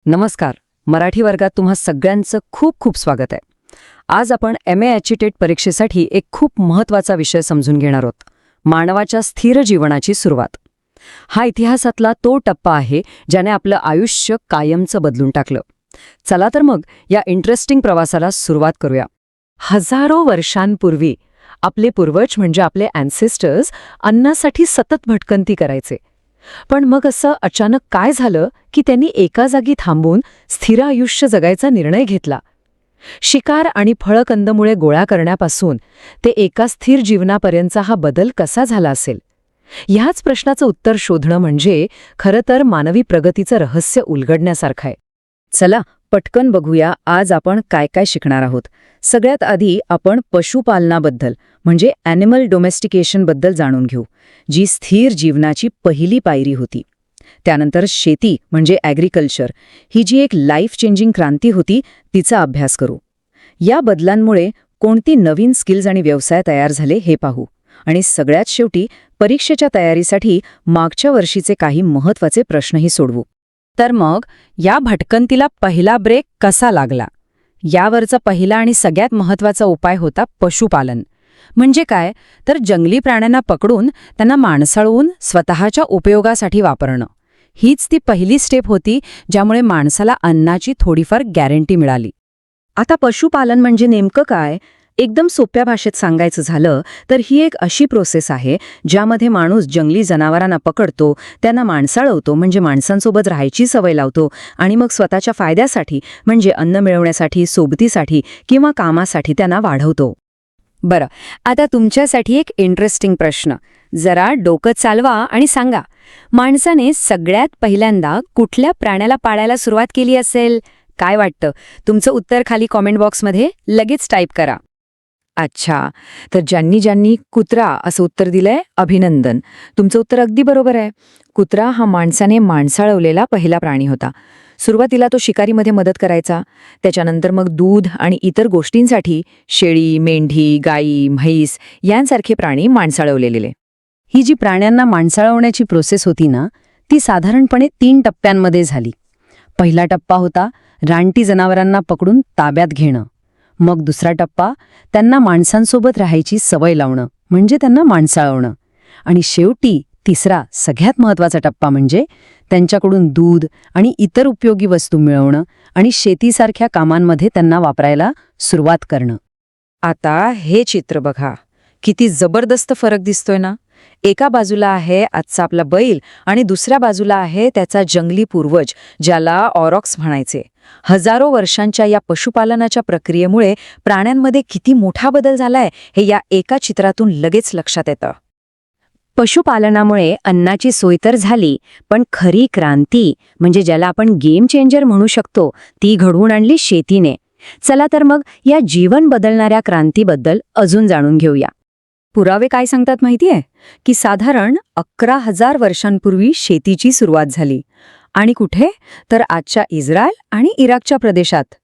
नमस्कार. मराठी वर्गात तुम्हा सगळ्यांचं खूप खूप स्वागत आहे. आज आपण MA ॲचिटेट परीक्षेसाठी एक खूप महत्त्वाचा विषय समजून घेणार आहोत. मानवाच्या स्थिर जीवनाची सुरुवात. हा इतिहासातला तो टप्पा आहे ज्याने आपलं आयुष्य कायमचं बदलून टाकलं. चला तर मग या इंटरेस्टिंग प्रवासाला सुरुवात करूया. हजारो वर्षांपूर्वी आपले पूर्वज म्हणजे आपले ॲन्सेस्टर्स अन्नासाठी सतत भटकंती करायचे. पण मग असं अचानक काय झालं की त्यांनी एका जागी थांबून स्थिर आयुष्य जगायचा निर्णय घेतला. शिकार आणि फळकंदमुळे गोळा करण्यापासून ते एका स्थिर जीवनापर्यंतचा हा बदल कसा झाला असेल? ह्याच प्रश्नाचं उत्तर शोधणं म्हणजे खरं तर मानवी प्रगतीचं रहस्य उलगडण्यासारखं आहे. चला पटकन बघूया आज आपण काय काय शिकणार आहोत. सगळ्यात आधी आपण पशुपालनाबद्दल म्हणजे ॲनिमल डोमेस्टिकेशनबद्दल जाणून घेऊ, जी स्थिर जीवनाची पहिली पायरी होती. त्यानंतर शेती म्हणजे ॲग्रिकल्चर, ही जी एक लाईफ चेंजिंग क्रांती होती, तिचा अभ्यास करू. या बदलांमुळे कोणती नवीन स्किल्स आणि व्यवसाय तयार झाले हे पाहू. आणि सगळ्यात शेवटी परीक्षेच्या तयारीसाठी मागच्या वर्षीचे काही महत्त्वाचे प्रश्नही सोडवू. तर मग या भटकंतीला पहिला ब्रेक कसा लागला? यावरचा पहिला आणि सगळ्यात महत्त्वाचा उपाय होता पशुपालन. म्हणजे काय तर जंगली प्राण्यांना पकडून त्यांना माणसाळवून स्वतःच्या उपयोगासाठी वापरणं. हीच ती पहिली स्टेप होती ज्यामुळे माणसाला अन्नाची थोडीफार गॅरंटी मिळाली. आता पशुपालन म्हणजे नेमकं काय? एकदम सोप्या भाषेत सांगायचं झालं तर ही एक अशी प्रोसेस आहे ज्यामध्ये माणूस जंगली जनावरांना पकडतो, त्यांना माणसाळवतो म्हणजे माणसांसोबत राहायची सवय लावतो आणि मग स्वतःच्या फायद्यासाठी म्हणजे अन्न मिळवण्यासाठी, सोबतीसाठी किंवा कामासाठी त्यांना वाढवतो. बरं, आता तुमच्यासाठी एक इंटरेस्टिंग प्रश्न. जरा डोकं चालवा आणि सांगा, माणसाने सगळ्यात पहिल्यांदा कुठल्या प्राण्याला पाळायला सुरुवात केली असेल? काय वाटतं? तुमचं उत्तर खाली कॉमेंट बॉक्समध्ये लगेच टाईप करा. अच्छा, तर ज्यांनी कुत्रा असं उत्तर दिलंय, अभिनंदन. तुमचं उत्तर अगदी बरोबर आहे. कुत्रा हा माणसाने माणसाळवलेला पहिला प्राणी होता. सुरुवातीला तो शिकारीमध्ये मदत करायचा. त्याच्यानंतर मग दूध आणि इतर गोष्टींसाठी शेळी, मेंढी, गाई, म्हैस यांसारखे प्राणी माणसाळवलेले. ही जी प्राण्यांना माणसाळवण्याची प्रोसेस होती ना, ती साधारणपणे 3 टप्प्यांमध्ये झाली. पहिला टप्पा होता रानटी जनावरांना पकडून ताब्यात घेणं. मग दुसरा टप्पा त्यांना माणसांसोबत राहायची सवय लावणं म्हणजे त्यांना माणसाळवणं. आणि शेवटी तिसरा सगळ्यात महत्त्वाचा टप्पा म्हणजे त्यांच्याकडून दूध आणि इतर उपयोगी वस्तू मिळवणं आणि शेतीसारख्या कामांमध्ये त्यांना वापरायला सुरुवात करणं. आता हे चित्र बघा, किती जबरदस्त फरक दिसतोय ना. एका बाजूला आहे आजचा आपला बैल आणि दुसऱ्या बाजूला आहे त्याचा जंगली पूर्वज ज्याला ऑरॉक्स म्हणायचे. हजारो वर्षांच्या या पशुपालनाच्या प्रक्रियेमुळे प्राण्यांमध्ये किती मोठा बदल झालाय हे या एका चित्रातून लगेच लक्षात येतं. पशुपालनामुळे अन्नाची सोय तर झाली, पण खरी क्रांती म्हणजे ज्याला आपण गेम चेंजर म्हणू शकतो ती घडवून आणली शेतीने. चला तर मग या जीवन बदलणाऱ्या क्रांतीबद्दल अजून जाणून घेऊया. पुरावे काय सांगतात माहितीये की साधारण 11,000 वर्षांपूर्वी शेतीची सुरुवात झाली. आणि कुठे? तर आजच्या इस्रायल आणि इराकच्या प्रदेशात.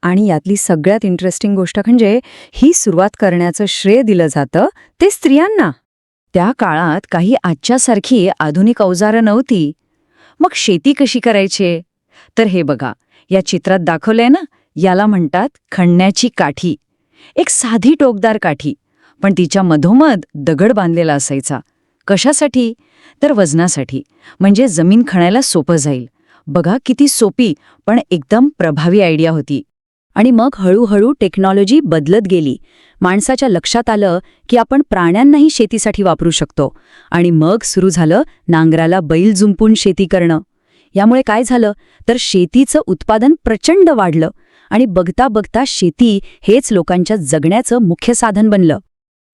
आणि यातली सगळ्यात इंटरेस्टिंग गोष्ट म्हणजे ही सुरुवात करण्याचं श्रेय दिलं जातं ते स्त्रियांना. त्या काळात काही आजच्यासारखी आधुनिक अवजारं नव्हती. मग शेती कशी करायची? तर हे बघा, या चित्रात दाखवलंय ना, याला म्हणतात खणण्याची काठी. एक साधी टोकदार काठी, पण तिच्या मधोमध दगड बांधलेला असायचा. कशासाठी? तर वजनासाठी, म्हणजे जमीन खणायला सोपं जाईल. बघा किती सोपी पण एकदम प्रभावी आयडिया होती. आणि मग हळूहळू टेक्नॉलॉजी बदलत गेली. माणसाच्या लक्षात आलं की आपण प्राण्यांनाही शेतीसाठी वापरू शकतो. आणि मग सुरू झालं नांगराला बैल जुंपून शेती करणं. यामुळे काय झालं तर शेतीचं उत्पादन प्रचंड वाढलं आणि बघता बघता शेती हेच लोकांच्या जगण्याचं मुख्य साधन बनलं.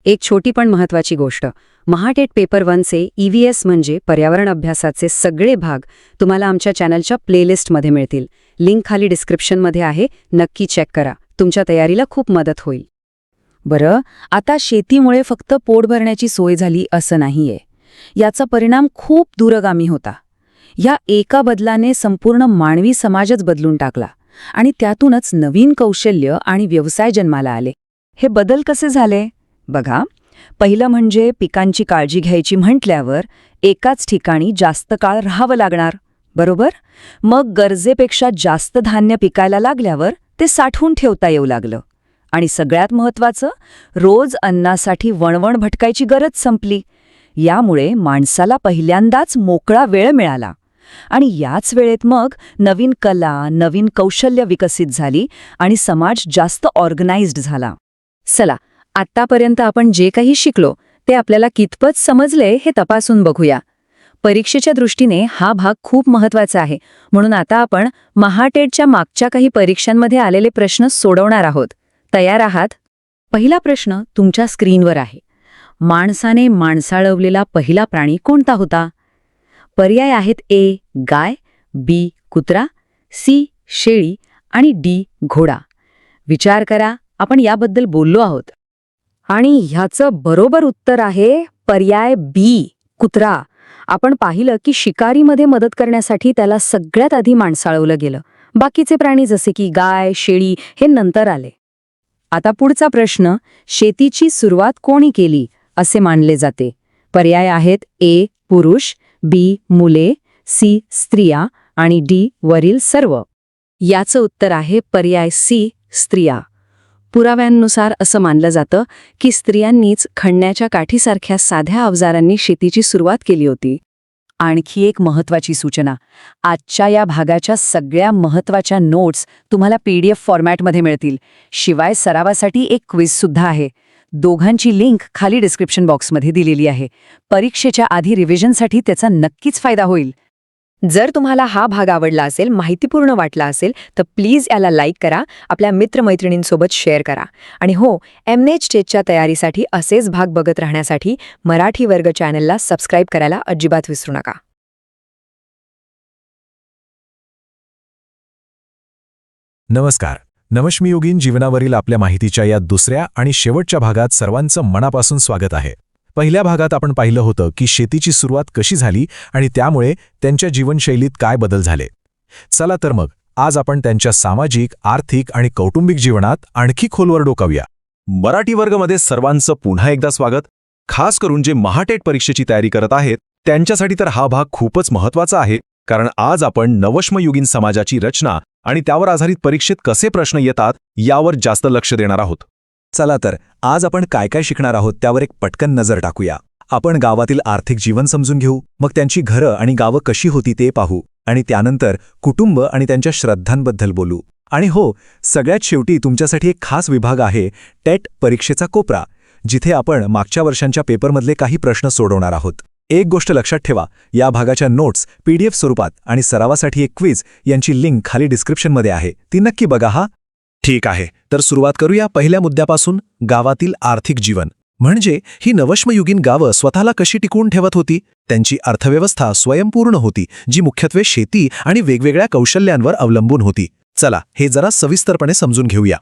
एक छोटी पण महत्त्वाची गोष्ट, महाटेट पेपर 1चे EVS म्हणजे पर्यावरण अभ्यासाचे सगळे भाग तुम्हाला आमच्या चॅनलच्या प्लेलिस्टमध्ये मिळतील. लिंक खाली डिस्क्रिप्शनमध्ये आहे, नक्की चेक करा. तुमच्या तयारीला खूप मदत होईल. बरं, आता शेतीमुळे फक्त पोट भरण्याची सोय झाली असं नाहीये. याचा परिणाम खूप दूरगामी होता. या एका बदलाने संपूर्ण मानवी समाजच बदलून टाकला आणि त्यातूनच नवीन कौशल्य आणि व्यवसाय जन्माला आले. हे बदल कसे झाले? बघा, पहिलं म्हणजे पिकांची काळजी घ्यायची म्हटल्यावर एकाच ठिकाणी जास्त काळ राहावं लागणार, बरोबर? मग गरजेपेक्षा जास्त धान्य पिकायला लागल्यावर ते साठवून ठेवता येऊ लागलं. आणि सगळ्यात महत्त्वाचं, रोज अन्नासाठी वणवण भटकायची गरज संपली. यामुळे माणसाला पहिल्यांदाच मोकळा वेळ मिळाला. आणि याच वेळेत मग नवीन कला, नवीन कौशल्य विकसित झाली आणि समाज जास्त ऑर्गनाइज्ड झाला. चला, आत्तापर्यंत आपण जे काही शिकलो ते आपल्याला कितपत समजले हे तपासून बघूया. परीक्षेच्या दृष्टीने हा भाग खूप महत्त्वाचा आहे, म्हणून आता आपण महाटेटच्या मागच्या काही परीक्षांमध्ये आलेले प्रश्न सोडवणार आहोत. तयार आहात? पहिला प्रश्न तुमच्या स्क्रीनवर आहे. माणसाने माणसाळवलेला पहिला प्राणी कोणता होता? पर्याय आहेत: ए गाय, बी कुत्रा, सी शेळी आणि डी घोडा. विचार करा, आपण याबद्दल बोललो आहोत. आणि ह्याचं बरोबर उत्तर आहे पर्याय बी कुत्रा. आपण पाहिलं की शिकारीमध्ये मदत करण्यासाठी त्याला सगळ्यात आधी माणसाळवलं गेलं. बाकीचे प्राणी जसे की गाय, शेळी हे नंतर आले. आता पुढचा प्रश्न, शेतीची सुरुवात कोणी केली असे मानले जाते? पर्याय आहेत: ए पुरुष, बी मुले, सी स्त्रिया आणि डी वरील सर्व. याचं उत्तर आहे पर्याय सी स्त्रिया. पुराव्यांनुसार असं मानलं जातं की स्त्रियांनीच खणण्याच्या काठीसारख्या साध्या अवजारांनी शेतीची सुरुवात केली होती. आणखी एक महत्त्वाची सूचना, आजच्या या भागाच्या सगळ्या महत्त्वाच्या नोट्स तुम्हाला PDF फॉर्मॅटमध्ये मिळतील. शिवाय सरावासाठी एक क्विझसुद्धा आहे. दोघांची लिंक खाली डिस्क्रिप्शन बॉक्समध्ये दिलेली आहे. परीक्षेच्या आधी रिव्हिजनसाठी त्याचा नक्कीच फायदा होईल. जर तुम्हाला हा भाग आवडला असेल, माहितीपूर्ण वाटला असेल, तर प्लीज याला लाईक करा, आपल्या मित्रमैत्रिणींसोबत शेअर करा. आणि हो, एमनेटच्या तयारीसाठी असेच भाग बघत राहण्यासाठी मराठी वर्ग चॅनलला सबस्क्राईब करायला अजिबात विसरू नका. नमस्कार. नवश्मी योगीन जीवनावरील आपल्या माहितीच्या या दुसऱ्या आणि शेवटच्या भागात सर्वांचं मनापासून स्वागत आहे. पहिल्या भागात आपण पाहिलं होतं की शेतीची सुरुवात कशी झाली आणि त्यामुळे त्यांच्या जीवनशैलीत काय बदल झाले. चला तर मग आज आपण त्यांच्या सामाजिक, आर्थिक आणि कौटुंबिक जीवनात आणखी खोलवर डोकावूया. मराठी वर्गमध्ये सर्वांचं पुन्हा एकदा स्वागत. खास करून जे महाटेट परीक्षेची तयारी करत आहेत त्यांच्यासाठी तर हा भाग खूपच महत्त्वाचा आहे, कारण आज आपण नवश्मयुगीन समाजाची रचना आणि त्यावर आधारित परीक्षेत कसे प्रश्न येतात यावर जास्त लक्ष देणार आहोत. चला तर आज आपण काय काय शिकणार आहोत त्यावर एक पटकन नजर टाकूया. आपण गावातील आर्थिक जीवन समजून घेऊ, मग त्यांची घरं आणि गावं कशी होती ते पाहू, आणि त्यानंतर कुटुंब आणि त्यांच्या श्रद्धांबद्दल बोलू. आणि हो, सगळ्यात शेवटी तुमच्यासाठी एक खास विभाग आहे, टेट परीक्षेचा कोपरा, जिथे आपण मागच्या वर्षांच्या पेपरमधले काही प्रश्न सोडवणार आहोत. एक गोष्ट लक्षात ठेवा, या भागाच्या नोट्स PDF स्वरूपात आणि सरावासाठी एक क्विज यांची लिंक खाली डिस्क्रिप्शनमध्ये आहे, ती नक्की बघा हा. ठीक आहे, तर सुरुवात करूया पहिल्या मुद्द्यापासून, गावातील आर्थिक जीवन. म्हणजे ही नवश्मयुगीन गावं स्वतःला कशी टिकवून ठेवत होती. त्यांची अर्थव्यवस्था स्वयंपूर्ण होती, जी मुख्यत्वे शेती आणि वेगवेगळ्या कौशल्यांवर अवलंबून होती. चला हे जरा सविस्तरपणे समजून घेऊया.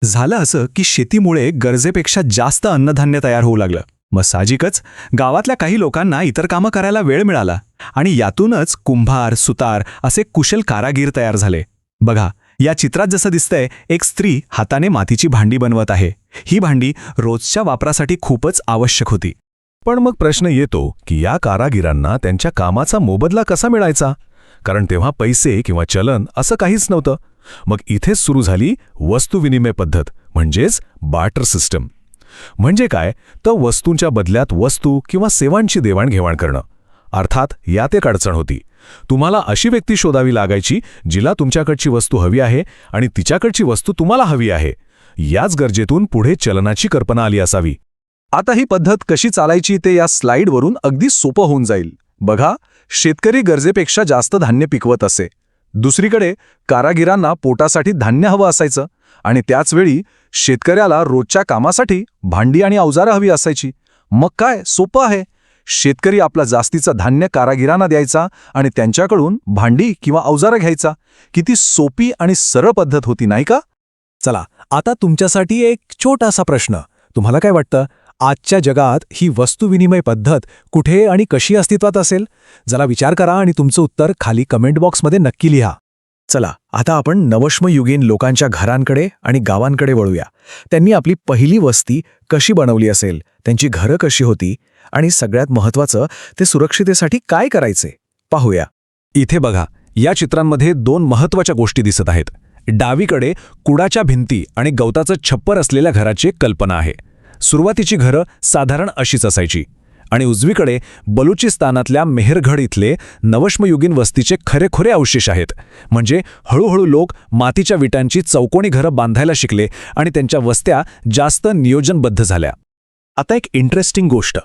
झालं असं की शेतीमुळे गरजेपेक्षा जास्त अन्नधान्य तयार होऊ लागलं. मग साहजिकच गावातल्या काही लोकांना इतर कामं करायला वेळ मिळाला आणि यातूनच कुंभार, सुतार असे कुशल कारागीर तयार झाले. बघा, या चित्रात जसं दिसतंय, एक स्त्री हाताने मातीची भांडी बनवत आहे. ही भांडी रोजच्या वापरासाठी खूपच आवश्यक होती. पण मग प्रश्न येतो की या कारागिरांना त्यांच्या कामाचा मोबदला कसा मिळायचा, कारण तेव्हा पैसे किंवा चलन असं काहीच नव्हतं. मग इथेच सुरू झाली वस्तुविनिमय पद्धत, म्हणजेच बार्टर सिस्टम. म्हणजे काय, तर वस्तूंच्या बदल्यात वस्तू किंवा सेवांची देवाणघेवाण करणं. अर्थात यात एक अडचण होती. तुम्हाला अशी व्यक्ती शोधावी लागायची जिला तुमच्याकडची वस्तू हवी आहे आणि तिच्याकडची वस्तू तुम्हाला हवी आहे. याच गरजेतून पुढे चलनाची कल्पना आली असावी. आता ही पद्धत कशी चालायची ते या स्लाईडवरून अगदी सोपं होऊन जाईल. बघा, शेतकरी गरजेपेक्षा जास्त धान्य पिकवत असे. दुसरीकडे कारागिरांना पोटासाठी धान्य हवं असायचं आणि त्याचवेळी शेतकऱ्याला रोजच्या कामासाठी भांडी आणि अवजारं हवी असायची. मग काय, सोपं आहे. शेतकरी आपला जास्तीचं धान्य कारागिरांना द्यायचा आणि त्यांच्याकडून भांडी किंवा अवजारं घ्यायचा. किती सोपी आणि सरळ पद्धत होती, नाही का? चला, आता तुमच्यासाठी एक छोटासा प्रश्न. तुम्हाला काय वाटतं, आजच्या जगात ही वस्तुविनिमय पद्धत कुठे आणि कशी अस्तित्वात असेल? जरा विचार करा आणि तुमचं उत्तर खाली कमेंट बॉक्समध्ये नक्की लिहा. चला, आता आपण नवश्मयुगीन लोकांच्या घरांकडे आणि गावांकडे वळूया. त्यांनी आपली पहिली वस्ती कशी बनवली असेल, त्यांची घरं कशी होती आणि सगळ्यात महत्त्वाचं, ते सुरक्षितेसाठी काय करायचे पाहूया. इथे बघा, या चित्रांमध्ये दोन महत्त्वाच्या गोष्टी दिसत आहेत. डावीकडे कुडाच्या भिंती आणि गवताचं छप्पर असलेल्या घराची कल्पना आहे. सुरुवातीची घरं साधारण अशीच असायची. आणि उजवीकडे बलुचिस्तानातल्या मेहरगढ इथले नवश्मयुगीन वस्तीचे खरेखुरे अवशेष आहेत. म्हणजे हळूहळू लोक मातीच्या विटांची चौकोनी घरं बांधायला शिकले आणि त्यांच्या वस्त्या जास्त नियोजनबद्ध झाल्या. आता एक इंटरेस्टिंग गोष्ट,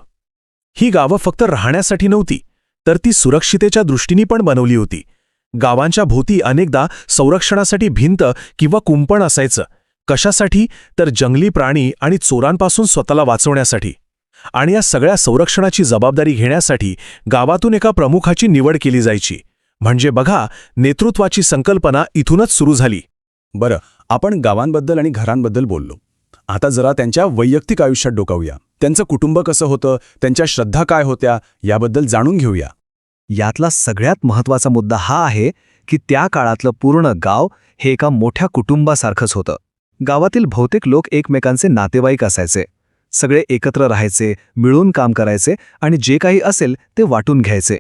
ही गावं फक्त राहण्यासाठी नव्हती, तर ती सुरक्षितेच्या दृष्टीने पण बनवली होती. गावांच्या भोवती अनेकदा संरक्षणासाठी भिंत किंवा कुंपण असायचं. कशासाठी? तर जंगली प्राणी आणि चोरांपासून स्वतःला वाचवण्यासाठी. आणि या सगळ्या संरक्षणाची जबाबदारी घेण्यासाठी गावातून एका प्रमुखाची निवड केली जायची. म्हणजे बघा, नेतृत्वाची संकल्पना इथूनच सुरू झाली. बरं, आपण गावांबद्दल आणि घरांबद्दल बोललो. आता जरा त्यांच्या वैयक्तिक आयुष्यात डोकावूया. त्यांचं कुटुंब कसं होतं, त्यांच्या श्रद्धा काय होत्या, याबद्दल जाणून घेऊया. यातला सगळ्यात महत्त्वाचा मुद्दा हा आहे की त्या काळातलं पूर्ण गाव हे एका मोठ्या कुटुंबासारखंच होतं. गावातील बहुतेक लोक एकमेकांचे नातेवाईक असायचे. सगळे एकत्र राहायचे, मिळून काम करायचे आणि जे काही असेल ते वाटून घ्यायचे.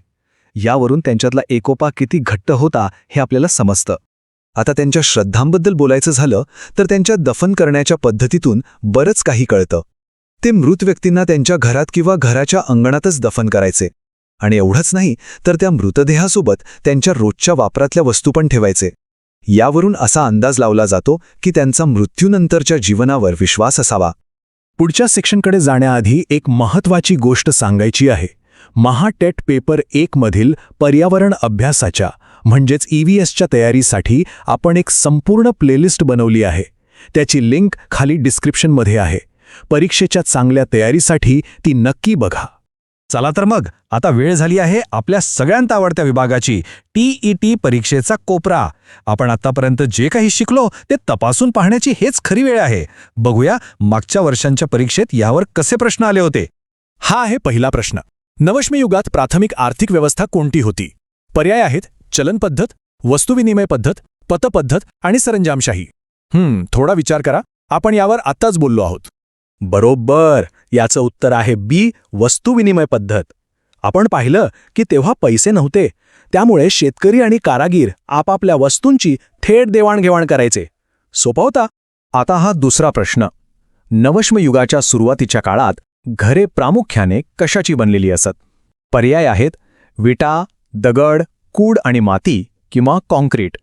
यावरून त्यांच्यातला एकोपा किती घट्ट होता हे आपल्याला समजतं. आता त्यांच्या श्रद्धांबद्दल बोलायचं झालं तर त्यांच्या दफन करण्याच्या पद्धतीतून बरंच काही कळतं. ते मृत व्यक्तींना त्यांच्या घरात किंवा घराच्या अंगणातच दफन करायचे. आणि एवढंच नाही तर त्या मृतदेहासोबत त्यांच्या रोजच्या वापरातल्या वस्तू पण ठेवायचे. यावरून असा अंदाज लावला जातो की त्यांचा मृत्यूनंतरच्या जीवनावर विश्वास असावा. पुढच्या सेक्शनकडे जाण्याआधी एक महत्त्वाची गोष्ट सांगायची आहे. महाटेट पेपर 1 मधील पर्यावरण अभ्यासाच्या म्हणजेच EVSच्या तयारीसाठी आपण एक संपूर्ण प्लेलिस्ट बनवली आहे. त्याची लिंक खाली डिस्क्रिप्शनमध्ये आहे. परीक्षेच्या चांगल्या तयारीसाठी ती नक्की बघा. चला तर मग, आता वेळ झाली आहे आपल्या सगळ्यांत आवडत्या विभागाची, TET परीक्षेचा कोपरा. आपण आतापर्यंत जे काही शिकलो ते तपासून पाहण्याची हेच खरी वेळ आहे. बघूया मागच्या वर्षांच्या परीक्षेत यावर कसे प्रश्न आले होते. हा आहे पहिला प्रश्न. नवश्म युगात प्राथमिक आर्थिक व्यवस्था कोणती होती? पर्याय आहेत चलन पद्धत, वस्तुविनिमय पद्धत, पतपद्धत आणि सरंजामशाही. थोडा विचार करा, आपण यावर आत्ताच बोललो आहोत. बरोबर, याचं उत्तर आहे बी, वस्तुविनिमय पद्धत. आपण पाहिलं की तेव्हा पैसे नव्हते, त्यामुळे शेतकरी आणि कारागीर आपापल्या वस्तूंची थेट देवाणघेवाण करायचे. सोपा होता. आता हा दुसरा प्रश्न. नवश्म युगाच्या सुरुवातीच्या काळात घरे प्रामुख्याने कशाची बनलेली असत? पर्याय आहेत विटा, दगड, कूड आणि माती किंवा कॉन्क्रीट.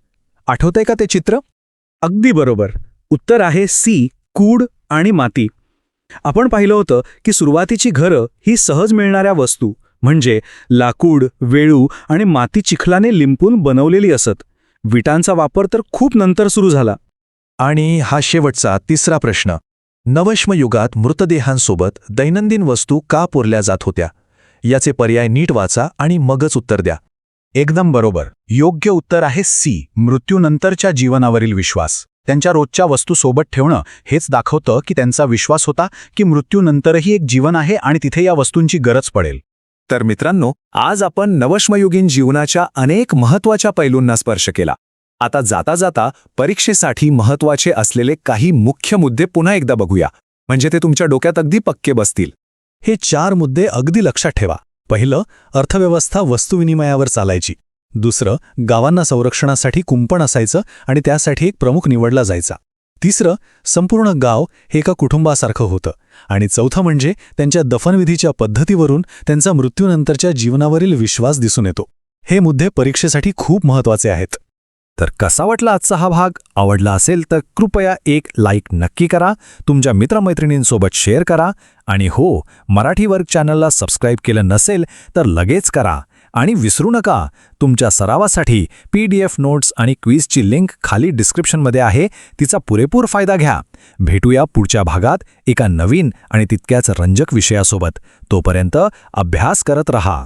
आठवतंय का ते चित्र? अगदी बरोबर. उत्तर आहे सी, कूड आणि माती. आपण पाहिलं होतं की सुरुवातीची घरं ही सहज मिळणाऱ्या वस्तू म्हणजे लाकूड, वेळू आणि माती चिखलाने लिंपून बनवलेली असत. विटांचा वापर तर खूप नंतर सुरू झाला. आणि हा शेवटचा तिसरा प्रश्न. नवश्म युगात मृतदेहांसोबत दैनंदिन वस्तू का पुरल्या जात होत्या? याचे पर्याय नीट वाचा आणि मगच उत्तर द्या. एकदम बरोबर. योग्य उत्तर आहे सी, मृत्यूनंतरच्या जीवनावरील विश्वास. त्यांच्या रोजच्या वस्तू सोबत ठेवणं हेच दाखवतं की त्यांचा विश्वास होता की मृत्यूनंतरही एक जीवन आहे आणि तिथे या वस्तूंची गरज पडेल. तर मित्रांनो, आज आपण नवश्मयुगीन जीवनाच्या अनेक महत्त्वाच्या पैलूंना स्पर्श केला. आता जाता जाता परीक्षेसाठी महत्त्वाचे असलेले काही मुख्य मुद्दे पुन्हा एकदा बघूया, म्हणजे ते तुमच्या डोक्यात अगदी पक्के बसतील. हे 4 मुद्दे अगदी लक्षात ठेवा. पहिलं, अर्थव्यवस्था वस्तुविनिमयावर चालायची. दुसरं, गावांना संरक्षणासाठी कुंपण असायचं आणि त्यासाठी एक प्रमुख निवडला जायचा. तिसरं, संपूर्ण गाव हे एका कुटुंबासारखं होतं. आणि चौथं म्हणजे त्यांच्या दफनविधीच्या पद्धतीवरून त्यांचा मृत्यूनंतरच्या जीवनावरील विश्वास दिसून येतो. हे मुद्दे परीक्षेसाठी खूप महत्त्वाचे आहेत. तर कसा वाटला आजचा हा भाग? आवडला असेल तर कृपया एक लाईक नक्की करा, तुमच्या मित्रमैत्रिणींसोबत शेअर करा आणि हो, मराठी वर्ग चॅनलला सबस्क्राईब केलं नसेल तर लगेच करा. आणि विसरू नका, तुमच्या सरावासाठी PDF नोट्स आणि क्विजची लिंक खाली डिस्क्रिप्शनमध्ये आहे. तिचा पुरेपूर फायदा घ्या. भेटूया पुढच्या भागात एका नवीन आणि तितक्याच रंजक विषयासोबत. तोपर्यंत अभ्यास करत रहा.